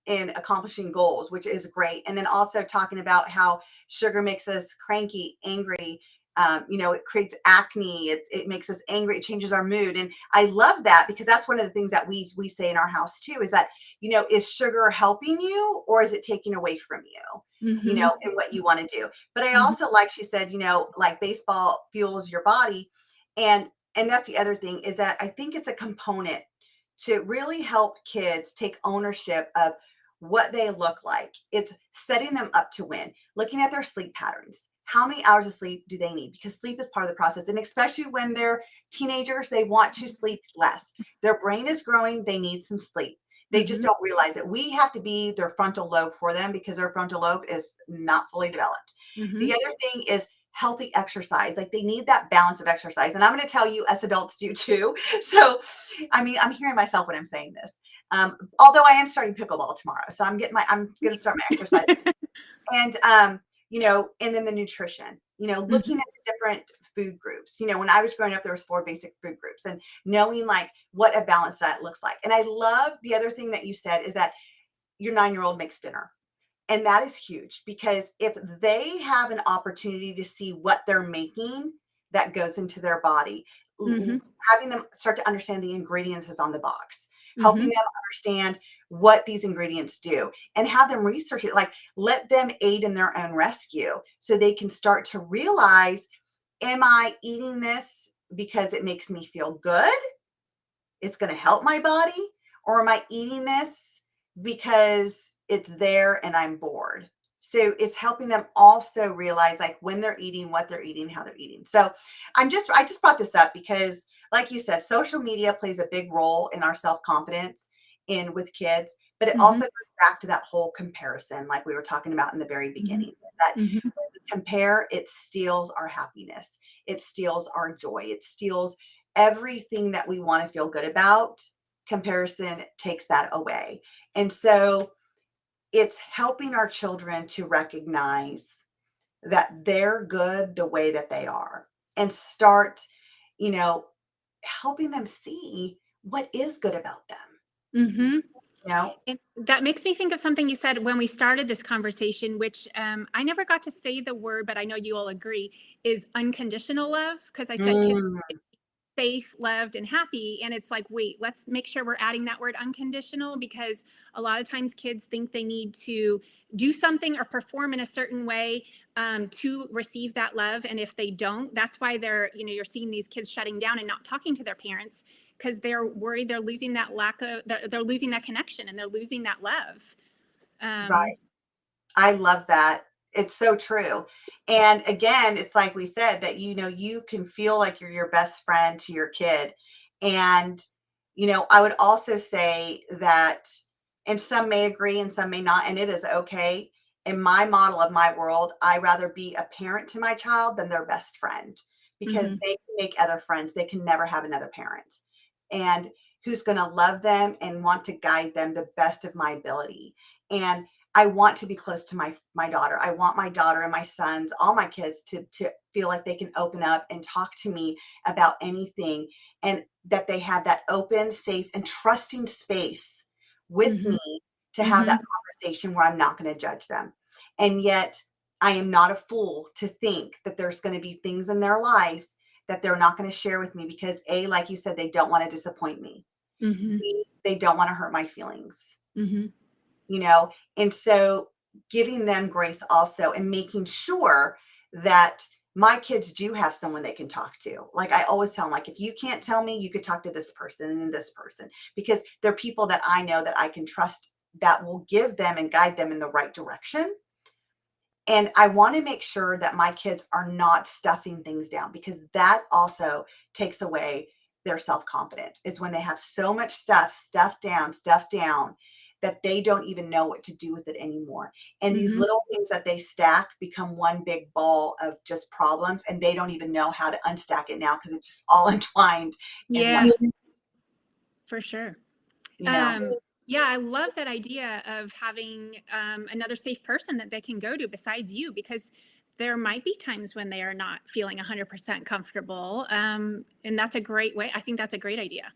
in accomplishing goals, which is great. And then also talking about how sugar makes us cranky, angry. It creates acne. It makes us angry. It changes our mood. And I love that, because that's one of the things that we say in our house too, is that, is sugar helping you or is it taking away from you,
Hmm.
and what you want to do? But I
Hmm.
also, like she said, like baseball fuels your body. And that's the other thing, is that I think it's a component to really help kids take ownership of what they look like. It's setting them up to win, looking at their sleep patterns. How many hours of sleep do they need? Because sleep is part of the process. And especially when they're teenagers, they want to sleep less. Their brain is growing, they need some sleep. They just
Mm-hmm.
don't realize it. We have to be their frontal lobe for them because their frontal lobe is not fully developed.
Mm-hmm.
The other thing is healthy exercise. Like they need that balance of exercise. And I'm going to tell you, us adults do too. So, I mean, I'm hearing myself when I'm saying this. Although I am starting pickleball tomorrow. So I'm going to start my exercise. And, and then the nutrition, looking
Mm-hmm.
at the different food groups. When I was growing up, there was 4 basic food groups and knowing like what a balanced diet looks like. And I love the other thing that you said is that your 9-year-old makes dinner. And that is huge because if they have an opportunity to see what they're making that goes into their body,
Mm-hmm.
having them start to understand the ingredients is on the box, helping
Mm-hmm.
them understand what these ingredients do and have them research it, like let them aid in their own rescue so they can start to realize, am I eating this because it makes me feel good? It's going to help my body? Or am I eating this because it's there and I'm bored? So it's helping them also realize like when they're eating, what they're eating, how they're eating. So I just brought this up because like you said, social media plays a big role in our self-confidence in with kids, but it
Mm-hmm.
also goes back to that whole comparison, like we were talking about in the very beginning, that
Mm-hmm.
when we compare, it steals our happiness. It steals our joy. It steals everything that we want to feel good about. Comparison takes that away. And so it's helping our children to recognize that they're good the way that they are and start, you know, helping them see what is good about them,
Mm-hmm.
you know?
And that makes me think of something you said when we started this conversation, which I never got to say the word, but I know you all agree is unconditional love. Because I said kids
Mm,
safe, loved, and happy. And it's like, wait, let's make sure we're adding that word unconditional because a lot of times kids think they need to do something or perform in a certain way to receive that love. And if they don't, that's why you're seeing these kids shutting down and not talking to their parents because they're worried they're losing they're losing that connection and they're losing that love.
right.
Um,
I love that. It's so true. And again, it's like we said that, you can feel like you're your best friend to your kid. And, I would also say that, and some may agree and some may not, and it is okay. In my model of my world, I rather be a parent to my child than their best friend because
mhm,
they can make other friends. They can never have another parent. And who's going to love them and want to guide them the best of my ability. And I want to be close to my daughter. I want my daughter and my sons, all my kids to feel like they can open up and talk to me about anything and that they have that open, safe, and trusting space with
mhm,
me to have that
mhm,
conversation where I'm not going to judge them. And yet I am not a fool to think that there's going to be things in their life that they're not going to share with me because A, like you said, they don't want to disappoint me.
mhm,
B, they don't want to hurt my feelings,
mhm,
you know? And so giving them grace also and making sure that my kids do have someone they can talk to. Like I always tell them, like, if you can't tell me, you could talk to this person and then this person, because they're people that I know that I can trust that will give them and guide them in the right direction. And I want to make sure that my kids are not stuffing things down because that also takes away their self confidence, is when they have so much stuffed down that they don't even know what to do with it anymore. And these
mhm.
little things that they stack become one big ball of just problems and they don't even know how to unstack it now because it's just all entwined in one,
Yeah, for sure.
you know?
Um, yeah, I love that idea of having another safe person that they can go to besides you because there might be times when they are not feeling 100% comfortable. And that's a great way. I think that's a great idea.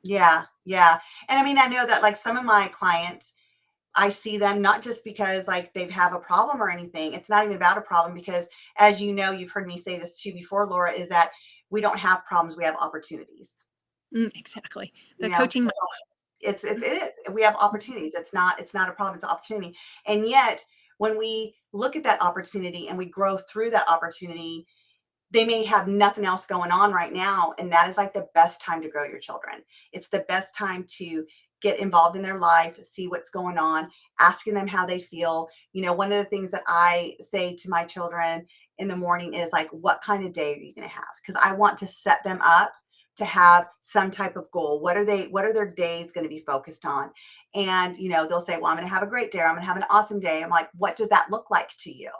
Yeah. Yeah. And I mean, I know that like some of my clients, I see them not just because like they have a problem or anything. It's not even about a problem because as you know, you've heard me say this too before, Laura, is that we don't have problems, we have opportunities.
Exactly.
You
The
know,
coaching.
it is. We have opportunities. It's not a problem, it's an opportunity. And yet when we look at that opportunity and we grow through that opportunity, they may have nothing else going on right now. And that is like the best time to grow your children. It's the best time to get involved in their life, see what's going on, asking them how they feel. One of the things that I say to my children in the morning is like, what kind of day are you going to have? Because I want to set them up to have some type of goal. What are their days going to be focused on? And, they'll say, well, I'm going to have a great day. Or I'm going to have an awesome day. I'm like, what does that look like to you?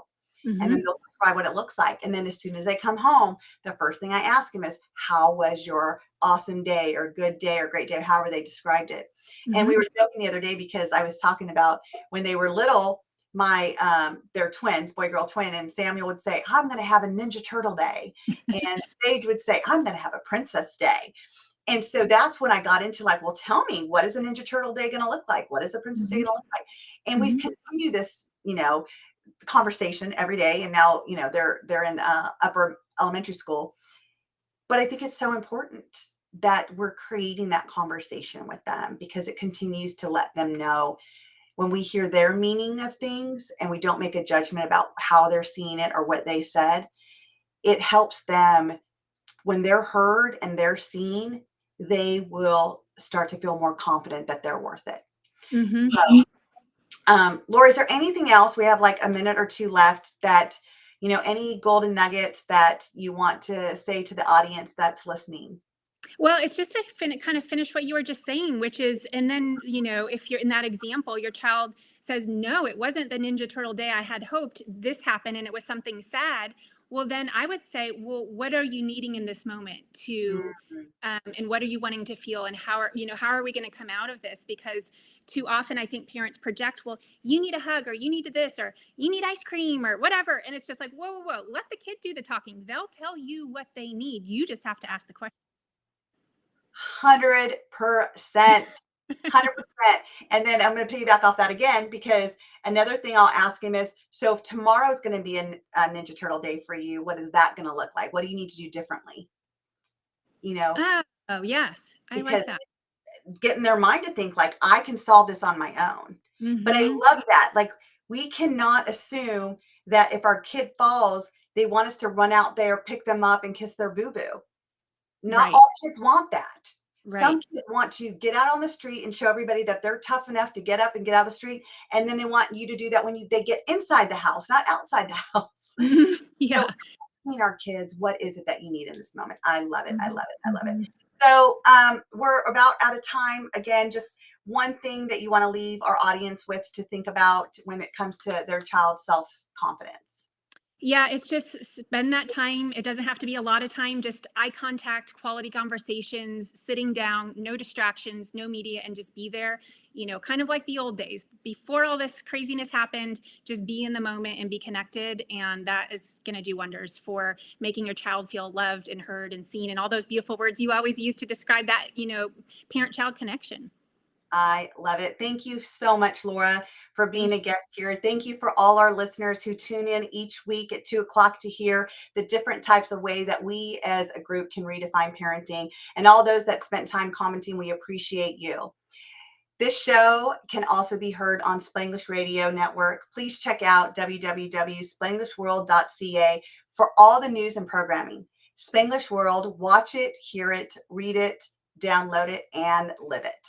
And then
Mm-hmm.
they'll describe what it looks like. And then as soon as they come home, the first thing I ask them is, how was your awesome day or good day or great day, however they described it? And we
Mm-hmm.
were joking the other day because I was talking about when they were little, they're twins, boy, girl twin. And Samuel would say, I'm going to have a Ninja Turtle day. And Sage would say, I'm going to have a princess day. And so that's when I got into like, well, tell me, what is a Ninja Turtle day going to look like? What is a princess day
Mm-hmm.
going to look like? And we've
Mm-hmm.
continued this, conversation every day. And now, they're in upper elementary school. But I think it's so important that we're creating that conversation with them, because it continues to let them know when we hear their meaning of things and we don't make a judgment about how they're seeing it or what they said. It helps them when they're heard and they're seen, they will start to feel more confident that they're worth it.
Mm-hmm.
So, Laura, is there anything else? We have like a minute or two left that, any golden nuggets that you want to say to the audience that's listening?
Well, it's just to kind of finish what you were just saying, which is, and then, if you're in that example, your child says, no, it wasn't the Ninja Turtle day I had hoped. This happened and it was something sad. Well, then I would say, well, what are you needing in this moment to,
Mhm.
and what are you wanting to feel, and how are we going to come out of this? Because too often I think parents project, well, you need a hug, or you need this, or you need ice cream, or whatever. And it's just like, whoa, whoa, whoa, let the kid do the talking. They'll tell you what they need. You just have to ask the question.
100%. 100%. And then I'm going to piggyback off that again, because another thing I'll ask him is, so if tomorrow's going to be a Ninja Turtle day for you, what is that going to look like? What do you need to do differently?
Oh, yes. I
Because
like that.
getting their mind to think like, I can solve this on my own. But I
Mhm.
love that. Like, we cannot assume that if our kid falls, they want us to run out there, pick them up, and kiss their boo-boo. Not
Right.
all kids want that. Some
Right.
kids want to get out on the street and show everybody that they're tough enough to get up and get out of the street. And then they want you to do that when they get inside the house, not outside the house.
Mhm.
So
Yeah.
asking our kids, what is it that you need in this moment? I love it. I
Mhm.
love it. I love it.
Mhm.
So we're about out of time. Again, just one thing that you want to leave our audience with to think about when it comes to their child's self-confidence.
Yeah, it's just spend that time. It doesn't have to be a lot of time, just eye contact, quality conversations, sitting down, no distractions, no media, and just be there, kind of like the old days. Before all this craziness happened, just be in the moment and be connected. And that is going to do wonders for making your child feel loved and heard and seen, and all those beautiful words you always use to describe that, parent-child connection.
I love it. Thank you so much, Laura, for being a guest here. Thank you for all our listeners who tune in each week at 2 o'clock to hear the different types of ways that we as a group can redefine parenting. And all those that spent time commenting, we appreciate you. This show can also be heard on Spanglish Radio Network. Please check out www.spanglishworld.ca for all the news and programming. Spanglish World, watch it, hear it, read it, download it, and live it.